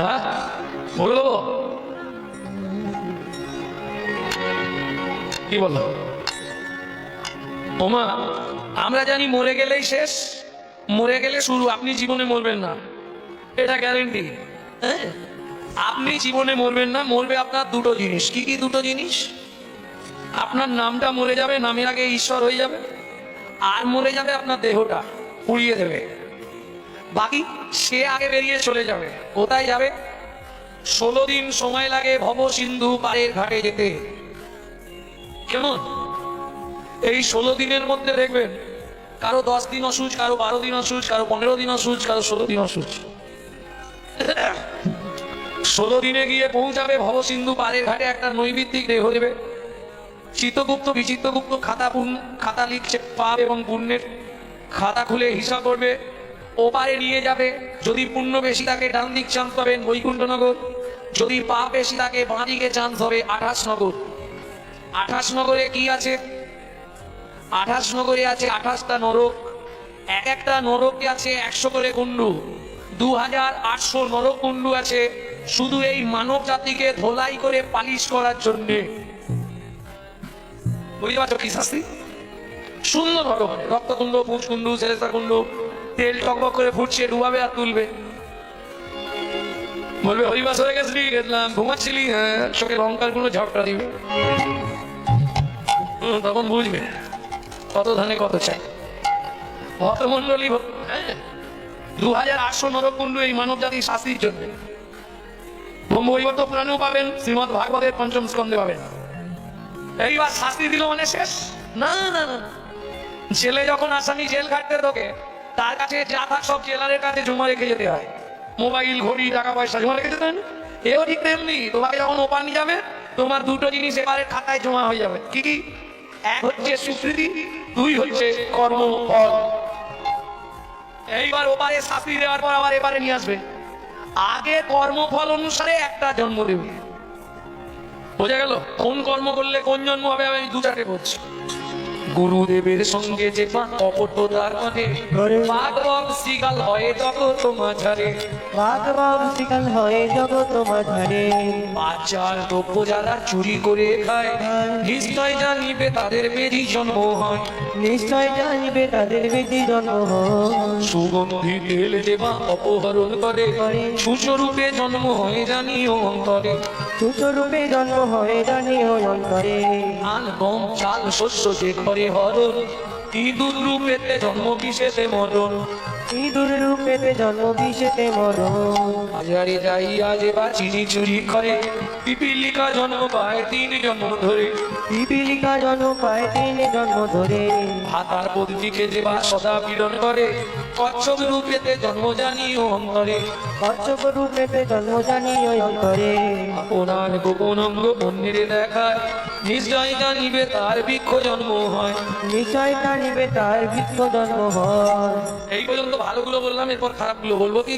হ্যাঁ বলে দেবো কি বললাম? ওমা, আমরা জানি মরে গেলেই শেষ, মরে গেলে শুরু। আপনি জীবনে মরবেন না, এটা গ্যারেন্টি। হ্যাঁ, আপনি জীবনে মরবেন না। মরবে আপনার দুটো জিনিস। কি কি দুটো জিনিস? আপনার নামটা মরে যাবে, নামের আগে ঈশ্বর হয়ে যাবে। আর মরে যাবে আপনার দেহটা, পুড়িয়ে দেবে। বাকি সে আগে বেরিয়ে চলে যাবে। কোথায় যাবে? 16 দিন সময় লাগে ভব সিন্ধু পারের ঘাটে যেতে। কেমন? এই 16 দিনের মধ্যে দেখবেন কারো 10 দিন অসুচ, কারো 12 দিন অসুচ, কারো 15 দিন অসুচ, কারো 16 দিন অসুচ। 16 দিনে গিয়ে পৌঁছাবে ভব সিন্ধু পারের ঘাটে, একটা নৈমিত্তিক দেহ দেবে। চিত্তগুপ্ত বিচিত্রগুপ্ত খাতা লিখছে, পাপ এবং পুণ্যের খাতা খুলে হিসাব করবে, ওপারে নিয়ে যাবে। যদি পুণ্য বেশি থাকে ডান দিক চান্স পাবেন বৈকুণ্ঠনগর, যদি পাপ বেশি থাকে বাঁ দিকে চান্স হবে 28 নগর। 28 নগরে কি আছে? 28 নগরে আছে 28টা নরক। এক একটা নরকে আছে 100 করে কুণ্ডু। 2800 নরক কুণ্ডু আছে শুধু এই মানব জাতিকে ধোলাই করে পালিশ করার জন্যে। বুঝতে পারছো কি শাস্তি? সুন্দর ভগবান, রক্তকুণ্ড, পুঁজকুণ্ড, সেরেস্তা কুণ্ড, তেল টকবক করে ফুটছে, ডুবাবে আর তুলবে। বলবে হরিবাস হয়ে গেছিলি, গেছিলাম, ঘুমাচ্ছিলি, হ্যাঁ, চোখে লঙ্কার গুলো ঝাপটা দিবে। তখন বুঝবে কত ধানে কত চাই। ভক্তমন্ডলী 2800 নরকুণ্ড এই মানব জাতির শাস্তির জন্য। ব্রহ্মবৈবর্ত পুরাণেও পাবেন, শ্রীমদ্ ভাগবতের 5ম স্কন্ধে পাবেন। এইবার শাস্তি দিল মানে শেষ? না না না। জেলে যখন আসামি জেল খাটতে ঢোকে, তার কাছে যা থাক সব জেলারের কাছে জমা রেখে যেতে হয়। মোবাইল, ঘড়ি, টাকা পয়সা জমা রেখে যেতে হয় না? এও ঠিক তেমনি। তোমাকে যখন ওপার নিয়ে যাবে, তোমার দুটো জিনিস এবারে খাতায় জমা হয়ে যাবে। কি কি? এক হচ্ছে স্বীকৃতি, 2 হচ্ছে কর্মফল। এইবার ওপারে শাস্তি দেওয়ার পর আবার এবারে নিয়ে আসবে। আগে কর্মফল অনুসারে একটা জন্ম দেবে। বোঝা গেল কোন কর্ম করলে কোন জন্ম হবে? আমি 2-4টে বলছি। গুরুদেবের সঙ্গে যে অপটতার মানে ভাগবত শিকাল হয় জগৎ মাঝারে, ভাগবত শিকাল হয় জগৎ মাঝারে। বাচ্চার দ্রব্য যারা চুরি করে খায়, নিশ্চয় জানিবে তাদের বেদি জন্ম হয়। নিশ্চয় জানিবে তাদের বেদি জন্ম হয়। সুগন্ধি তেল যে বা অপহরণ করে, সুস্বরূপে জন্ম হয় জানিও অন্তরে। সুস্বরূপে জন্ম হয় জানিও অন্তরে। আন গম চাল শস্য যে করে হরণ, ইঁদুর রূপেতে জন্ম বিশেষে মরণ। ইঁদুর রূপেতে জন্ম বিশেতে মরণ। বাজারে যাইয়া যে বা চিনি চুরি করে, পিপিলিকা জন্ম পায় 3 জন্ম ধরে। পিপিলিকা জন্ম পায় 3 জন্ম ধরে। ভাতার পত্নীকে যে বা সদা পীড়ন করে, কচ্ছপ রূপেতে জন্ম জানিও অন্তরে। কচ্ছপ রূপেতে জন্ম জানিও অন্তরে। আপনার গোপন অঙ্গ অন্যের দেখায়, নিশ্চয় জানিবে তার বৃক্ষ জন্ম হয়। নিশ্চয় জানিবে তার বৃক্ষ জন্ম হয়। এই পর্যন্ত ভালোগুলো বললাম, এরপর খারাপগুলো বলবো। কি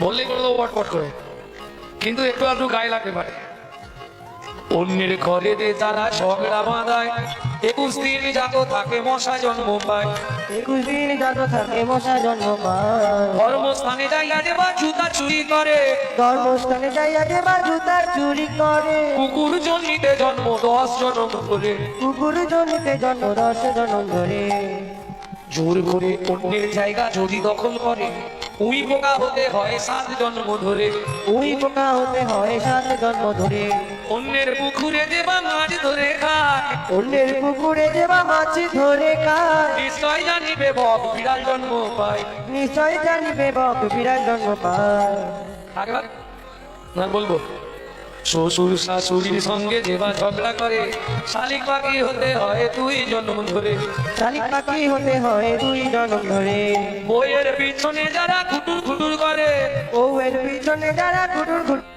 বললেই করে দেবো পট করে, কিন্তু একটু আধটু গায়ে লাগতে পারে। অন্যের ঘরেতে যারা ঝগড়া বাঁধায়, 21 দিন যাত থাকে মশা জন্ম পায়। 21 দিন যত থাকে মশা জন্ম পায়। ধর্মস্থানে যাইয়া যে বা জুতা চুরি করে, ধর্মস্থানে যাইয়া যে বা জুতার চুরি করে। কুকুর জন্মিতে জন্ম 10 জন্ম ধরে। কুকুর জনিতে জন্ম 10 জন্ম ধরে। জোর করে অন্যের জায়গা যদি দখল করে, উই পোকা হতে হয় 7 জন্ম ধরে। উই পোকা হতে হয় 7 জন্ম ধরে। অন্যের পুকুরে যে বা মাছ ধরে খায়, অন্যের পুকুরে যে বা মাছ ধরে খায়। নিশ্চয় জানিবে বক বিড়াল জন্ম পায়। নিশ্চয় জানিবে বক বিড়াল জন্ম পায়। আগেবার না বলবো, শ্বশুর শাশুড়ির সঙ্গে যে বা ঝগড়া করে, শালিক পাখি হতে হয় 2 জন্ম ধরে। শালিক পাখি হতে হয় 2 জন্ম ধরে। বইয়ের পিছনে যারা খুটুর খুটুর করে, বউয়ের পিছনে যারা খুটুর খুটুর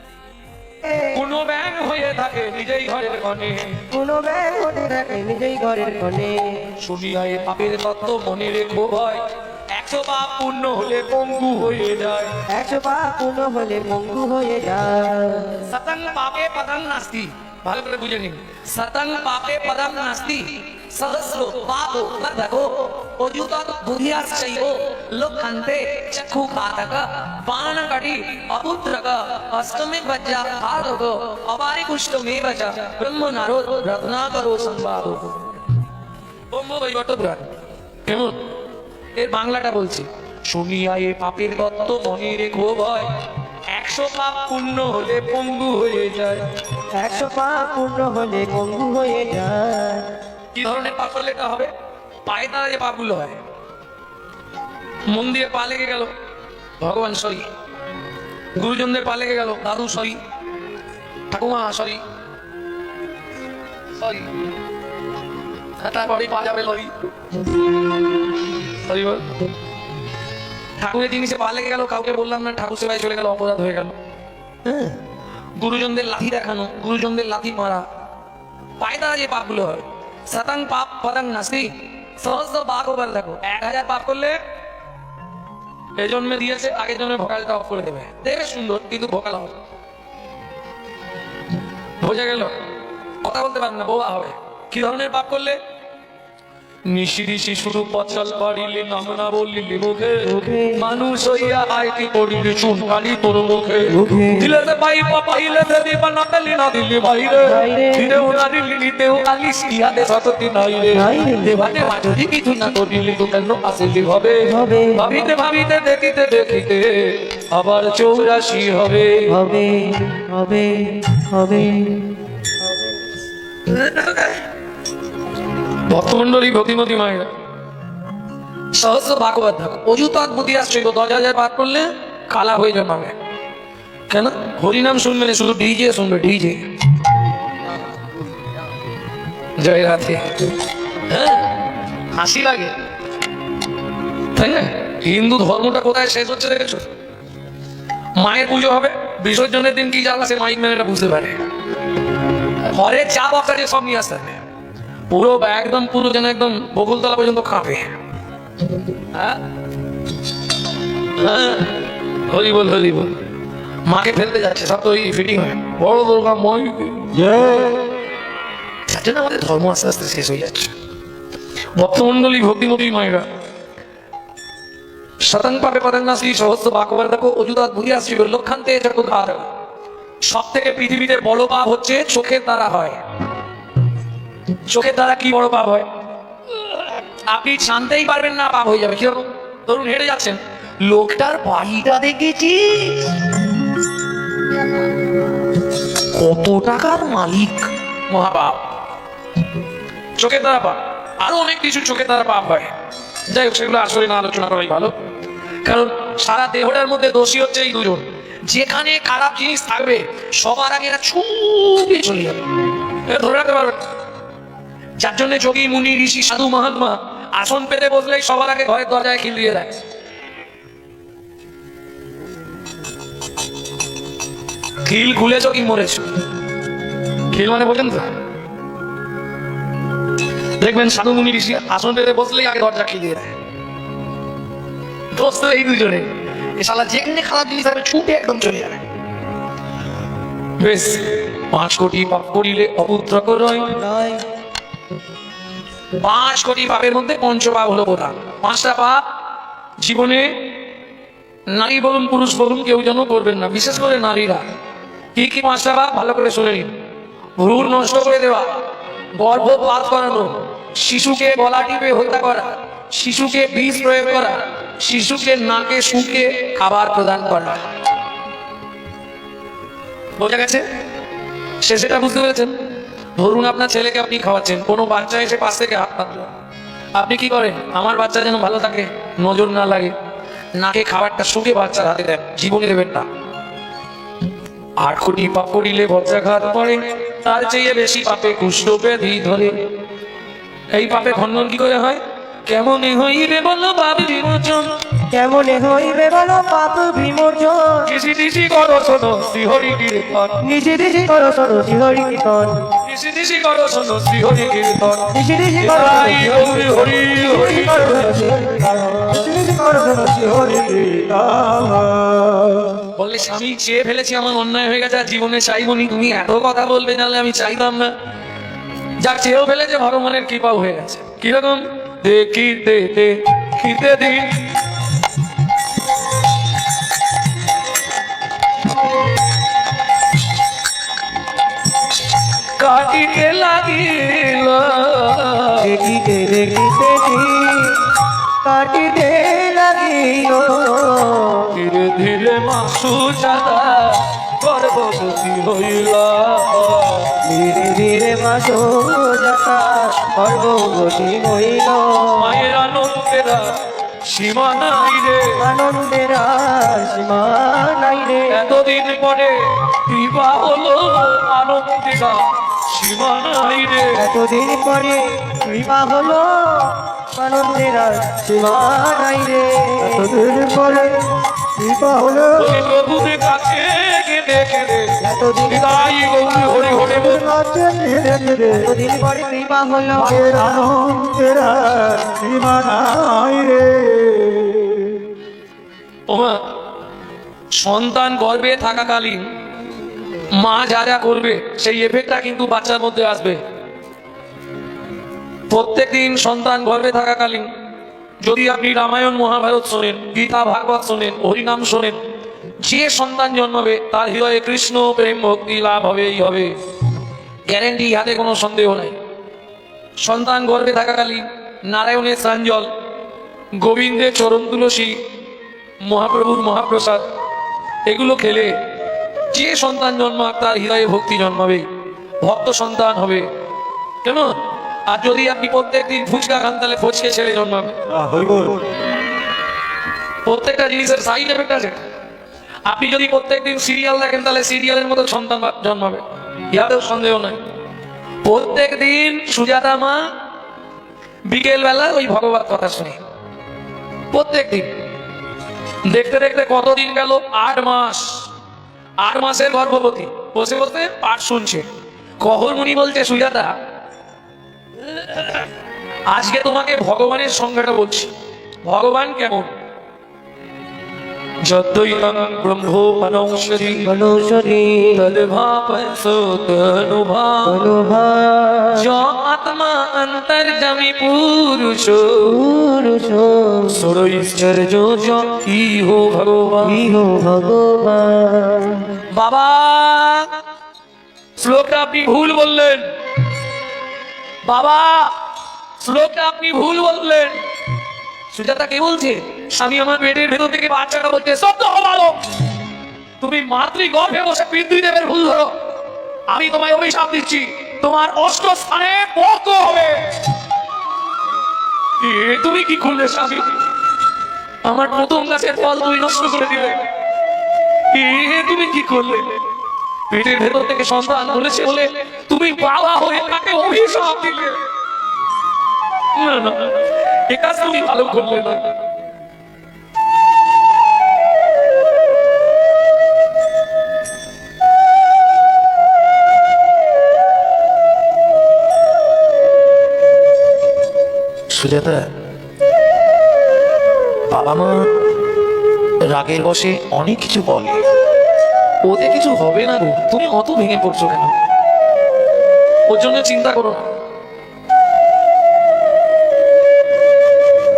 কোনো ব্যাং হয়ে থাকে নিজেই ঘরের কোণে। কোনো ব্যাগ হতে থাকে নিজেই ঘরের কোণে। শুনিয়া এ পাপের তত্ত্ব মনে রেখো ভয়, 100 পাপ পূর্ণ হলে পঙ্গু হয়ে যায়। 100 পাপ পূর্ণ হলে পঙ্গু হয়ে যায়। সতং পাপে পদং নাস্তি। ভালো করে বুঝে নিন, সতং পাপে পদং নাস্তি। सहस्रो पापो बद्धको ओजुतत् बुद्धियाश्चयो लोकन्ते चक्षु घातक बाणकटी अपुत्रक अष्टमे वज्जा घातक अपारि कुष्ठमेव च ब्रह्म नारो रत्नाकरो संवादो ব্রহ্ম বৈবর্ত পুরাণ কেমন এর বাংলাটা বলছি শুনিয়া এ পাপের গত্ত মনে রেখো ভয় 100 পাপ পূর্ণ হলে পঙ্গু হয়ে যায় 100 পাপ পূর্ণ হলে পঙ্গু হয়ে যায়। কি ধরনের পাপ করলে এটা হবে পায়ে দ্বারা যে পাপগুলো হয় মন দিয়ে পা লেগে গেল ভগবান সরি গুরুজনদের পা লেগে গেল দাদু সরি ঠাকুমা সরি সরি তারপরে পা যাবে লরি সরি বল ঠাকুরের জিনিসে পা লেগে গেল কাউকে বললাম না ঠাকুর সেবায় চলে গেল অপরাধ হয়ে গেল গুরুজনদের লাথি দেখানো গুরুজনদের লাথি মারা পায়ে দ্বারা যে পাপগুলো হয় শতাং পাপ পদং নাস্তি সহস্র বাঘ ওপর দেখো 1000 পাপ করলে এই জন্মে দিয়েছে আগের জন্মে ভোকালটা অফ করে দেবে দেখবে সুন্দর কিন্তু ভোকাল হবে বোঝা গেল কথা বলতে পারবে না বোবা হবে কি ধরনের পাপ করলে নিশিরি শিশুর পচল পারিলে নাম না বলিলে মুখে মানুষ হইয়া আইতি পড়িলে চুন কালি তোর মুখে দিলে পাই পাইলে দেব না দিলি না দিলি বাইরে দিলেও না দিলি নিতেও কালি সিয়াতে সততি নাই রে দেবাতে যদি কিছু না করিলে তো কেন আসিলি হবে ভাবিতে ভাবিতে দেখিতে দেখিতে আবার 84 হবে হবে হবে হবে ভক্তমন্ডলী ভক্তিমতী মায়েরা সহস্র ভাগবত দেখো অযুতৎ বুদ্ধি আসছে 10,000 পার করলে কালা হয়ে যাবে কেন হরিনাম শুনবে না শুধু ডিজে শুনবে ডিজে জয় রাধে হ্যাঁ হাসি লাগে তাই না হিন্দু ধর্মটা কোথায় শেষ হচ্ছে দেখেছো মায়ের পুজো হবে বিসর্জনের দিন কি জ্বালা সে মাইক ম্যান এটা বুঝতে পারে ঘরে চা বকারে সব নিয়ে আসতে হবে পুরো একদম পুরো যেন একদম বকুলতলা পর্যন্ত কাঁপে হরি বল মাকে ফেলতে যাচ্ছে সব তো ওই ফিটিং হয় বড় দুর্গা মই তার জন্য আমাদের ধর্ম আস্তে আস্তে শেষ হয়ে যাচ্ছে ভক্তমন্ডলী ভক্তিমতী মায়েরা শতাং পাপে পদং নাস্তি সহস্র বাকবার দেখো অযুতৎ বুদ্ধি আসছে লক্ষান্তে চতুর্ধার সব থেকে পৃথিবীতে বড় পাপ হচ্ছে চোখের দ্বারা হয় চোখের দ্বারা কি বড় পাপ হয় আপনি জানতেই পারবেন না পাপ হয়ে যাবে কিরকম ধরুন হেঁটে যাচ্ছেন লোকটার বাড়িটা দেখেছি কত টাকার মালিক মহাপাপ চোখের দ্বারা পাপ আরো অনেক কিছু চোখের দ্বারা পাপ হয় যাই হোক সেগুলো আসলে না আলোচনা করাই ভালো কারণ সারা দেহটার মধ্যে দোষী হচ্ছে এই দুজন যেখানে খারাপ জিনিস থাকবে সবার আগে এরা ছুটে চলে যাবে ধরে রাখতে পারবে যার জন্য যোগী মুনি ঋষি সাধু মহাত্মা আসন পেতে বসলেই সবার আগে ঘরের দরজায় খিল দিয়ে দেয় খিল খুলেছ কি মরেছ খিল মানে বোঝেন তো দেখবেন সাধু মুনি ঋষি আসন পেতে বসলেই আগে দরজা খিল দিয়ে দেয় দোস্ত এই দুজনে এ শালা যেখানে খারাপ জিনিস থাকবে ছুটে একদম চলে যাবে বেশ 5 কোটি পাপ করিলে অপুত্রক রয় 5 কোটি পাপের মধ্যে পঞ্চপাপ হলো প্রধান 5টা পাপ জীবনে নারী বলুন পুরুষ বলুন কেউ যেন করবেন না বিশেষ করে নারীরা কি কি 5টা পাপ ভালো করে শুনে নিন ভ্রূণ নষ্ট করে দেওয়া গর্ভপাত করানো শিশুকে গলা টিপে হত্যা করা শিশুকে বিষ প্রয়োগ করা শিশুকে নাকে শুকে খাবার প্রদান করা বোঝা গেছে সেটা বুঝতে পেরেছেন ধরুন আপনার ছেলেকে আপনি খাওয়াচ্ছেন কোনো বাচ্চা এসে পাশ থেকে হাত পাতলো আপনি কি করেন আমার বাচ্চা যেন ভালো থাকে নজর না লাগে নাকে খাবারটা শুকে বাচ্চার হাতে দেন জীবনে দেবেন না 8 কোটি পাপ করিলে বজ্রাঘাত পড়ে তার চেয়ে বেশি পাপে কুষ্ঠ ব্যাধি ধরে এই পাপে খণ্ডন কি করে হয় কেমনে হইবে বলো পাপ বিমোচন কেমনে হইবে বলো পাপ বিমোচন কৃষি দিশি করো শোনো শ্রীহরি কীর্তন নিশি দিশি করো শোনো শ্রীহরি কীর্তন কৃষি দিশি করো শোনো শ্রীহরি কীর্তন নিশি দিশি করো হরি হরি হরি হরি বললে স্বামী চেয়ে ফেলেছি আমার অন্যায় হয়ে গেছে আর জীবনে চাইবনি তুমি এত কথা বলবে নাহলে আমি চাইতাম না যাক চেয়েও ফেলেছে, ভগবানের কৃপাও হয়ে গেছে। কিরকম? দেখিতে দেখিতে দিন কাটিতে লাগিল, দেখিতে দেখিতে দিন কাটিতে লাগিল, ধীরে ধীরে মাসু জাদা গর্ভবতী হইল। ধীরে ধীরে মাসো যাতা গর্ভবতী হইল। মায়ের আনন্দেরা সীমা নাই রে, আনন্দের আর সীমা নাই রে। এতদিন পরে কৃপা হলো, আনন্দেরা সীমা নাই রে। এতদিন পরে কৃপা হলো, আনন্দের আর সীমা নাই রে। এতদিন পরে কৃপা হলো, ওই প্রভুদের কাছে কেঁদে কেঁদে এতদিন তাই গৌরী হরি হরি বল। এতদিন পরে কৃপা হলো, আনন্দের আর সীমা নাই রে। ওমা, সন্তান গর্ভে থাকাকালীন মা যা যা করবে সেই এফেক্টটা কিন্তু বাচ্চার মধ্যে আসবে। প্রত্যেকদিন সন্তান গর্ভে থাকাকালীন যদি আপনি রামায়ণ মহাভারত শোনেন, গীতা ভাগবত শোনেন, হরিনাম শোনেন, যে সন্তান জন্মাবে তার হৃদয়ে কৃষ্ণ প্রেম ভক্তি লাভ হবেই হবে, গ্যারেন্টি, হাতে কোনো সন্দেহ নাই। সন্তান গর্ভে থাকাকালীন নারায়ণের স্নানজল, গোবিন্দের চরণ তুলসী, মহাপ্রভুর মহাপ্রসাদ এগুলো খেলে যে সন্তান জন্মাক তার হৃদয়ে ভক্তি জন্মাবে, ভক্ত সন্তান হবে। কেমন? আর যদি আপনি প্রত্যেকদিন ফুচকা খান তাহলে ফচকে ছেলে জন্মাবে। প্রত্যেকটা জিনিসের সাইড এফেক্ট আছে। আপনি যদি প্রত্যেকদিন সিরিয়াল দেখেন তাহলে সিরিয়ালের মতো সন্তান জন্মাবে, ইহাতেও সন্দেহ নাই। প্রত্যেকদিন সুজাতা মা বিকেল বেলা ওই ভগবত কথা শুনে, প্রত্যেকদিন। দেখতে দেখতে কতদিন গেল? 8 মাস। 8 মাসের গর্ভবতী, বসে বসে পাঠ শুনছে। কহর মুনি বলছে, সুজাতা আজকে তোমাকে ভগবানের সংজ্ঞাটা বলছি। ভগবান কেমন? যতই ব্রহ্ম মনৌষধি মনুষ্যরী তদ্ভাব য আত্মা অন্তর্যামী পুরুষ পুরুষ সরৈশ্বর্য য ইহো ভগবান। ইহ ভগবান। বাবা, শ্লোকটা আপনি ভুল বললেন। বাবা, শ্লোকটা আপনি ভুল বললেন। সুজাতা কে বলছে? আমি আমার পেটের ভেতর থেকে বাচ্চাটা বলতে, সত্য ভালো, তুমি মাতৃগর্ভে বসে পিতৃদেবের ভুল ধরো। আমি তোমায় অভিশাপ দিচ্ছি, তোমার 8 স্থানে পক্ষ হবে। তুমি কি করলে স্বামী? আমার প্রথম গাছের ফল তুমি নষ্ট করে দিলে। তুমি কি করলে? পেটের ভেতর থেকে সন্তান ধরেছে বলে তুমি বাবা হয়ে তাকে অভিশাপ দিলে। না না, এ কাজ তুমি ভালো করলে না। সুজাতা, বাবা মা রাগের বশে অনেক কিছু বলে, ওতে কিছু হবে না গো, তুমি অত ভেঙে পড়ছো কেন? ওর জন্য চিন্তা করো না।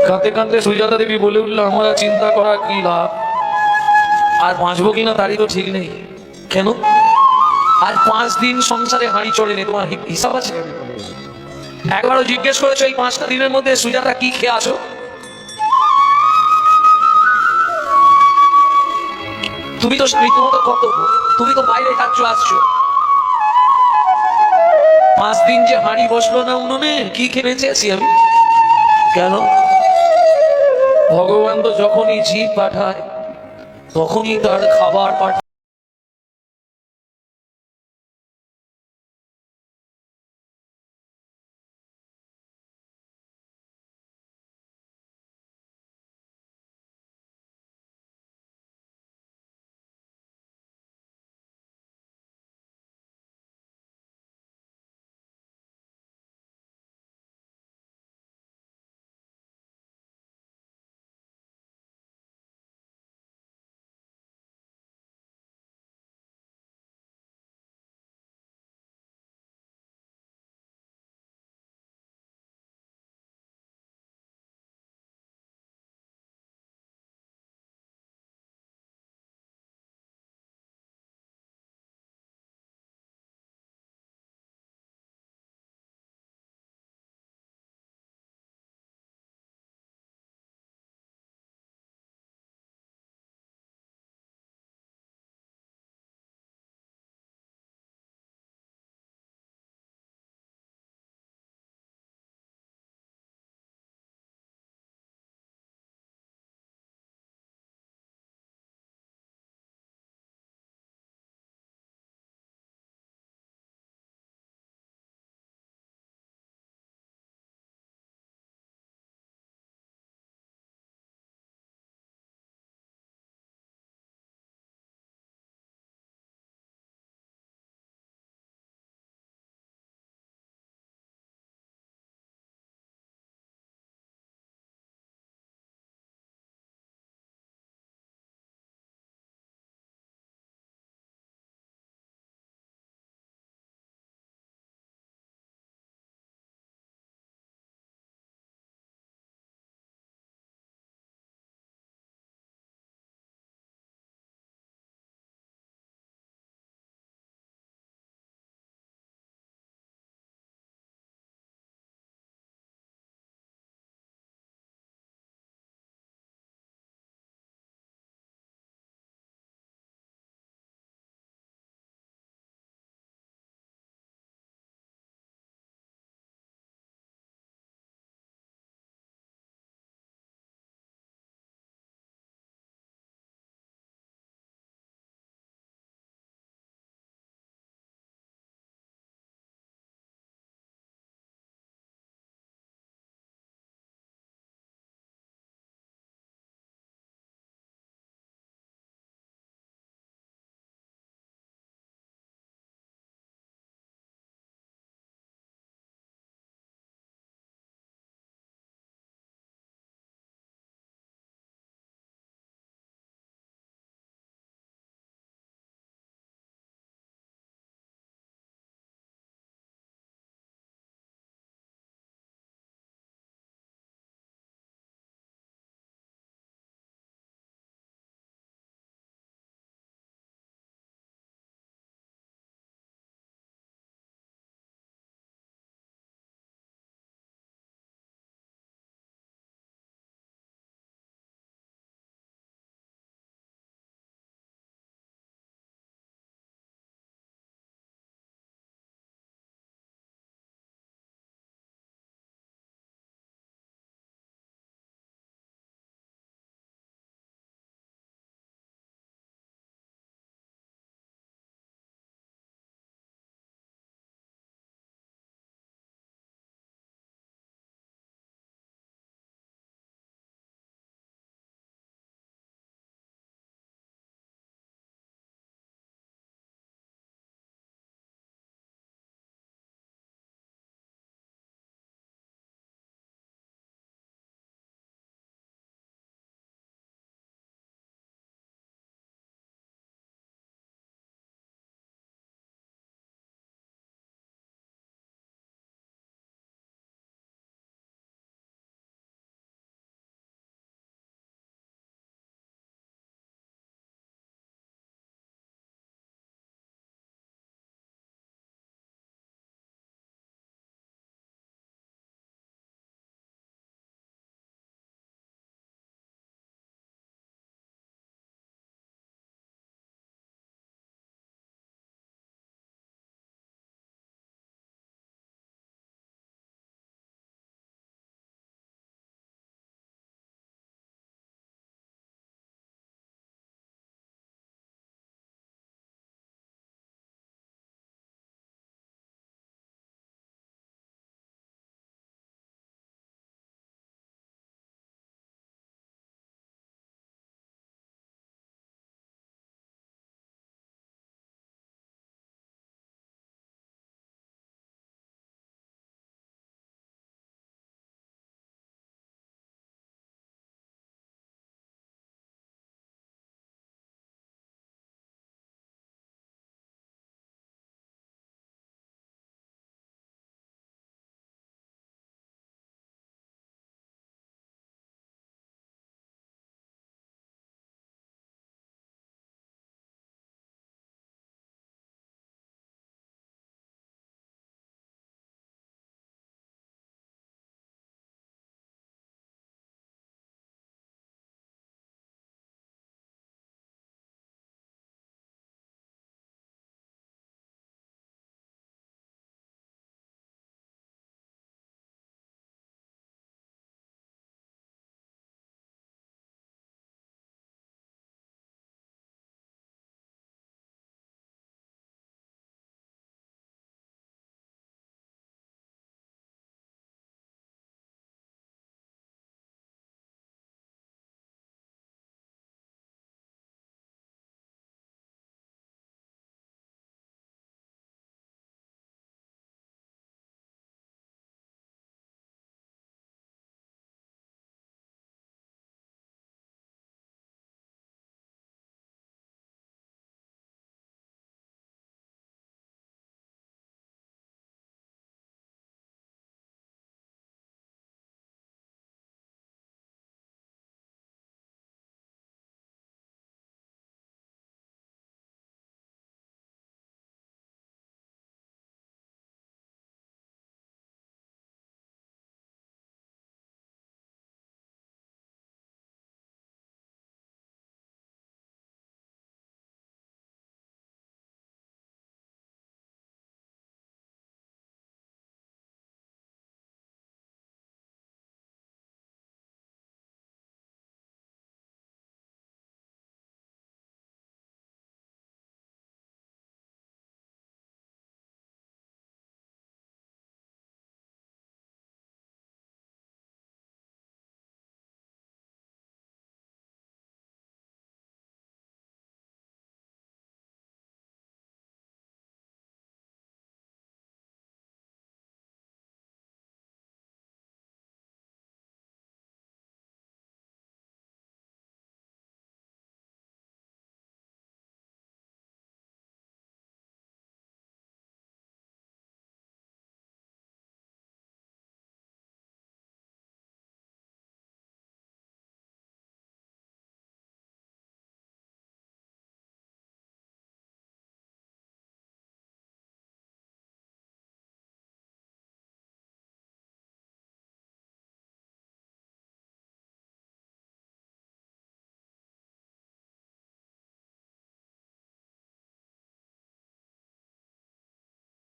কাঁদতে কাঁদতে সুজাতা দেবী বলে উঠলো, আমরা চিন্তা করা কি লাভ? আর বাঁচবো কিনা তারই তো ঠিক নেই। কেন? আর 5 দিন সংসারে হাঁড়ি চড়ে নেই, তোমার হিসাব আছে? একবারও জিজ্ঞেস করেছো এই 5টা দিনের মধ্যে সুজাতা কি খেয়ে আছো? তুমি তো রীতিমতো কর্তব্য, তুমি তো বাইরে খাচ্ছ আসছো। 5 দিন যে হাঁড়ি বসলো না উনুনে, কি খেয়েছি আমি? কেন? ভগবান তো যখনই জীব পাঠায় তখনই তার খাবার পাঠায়।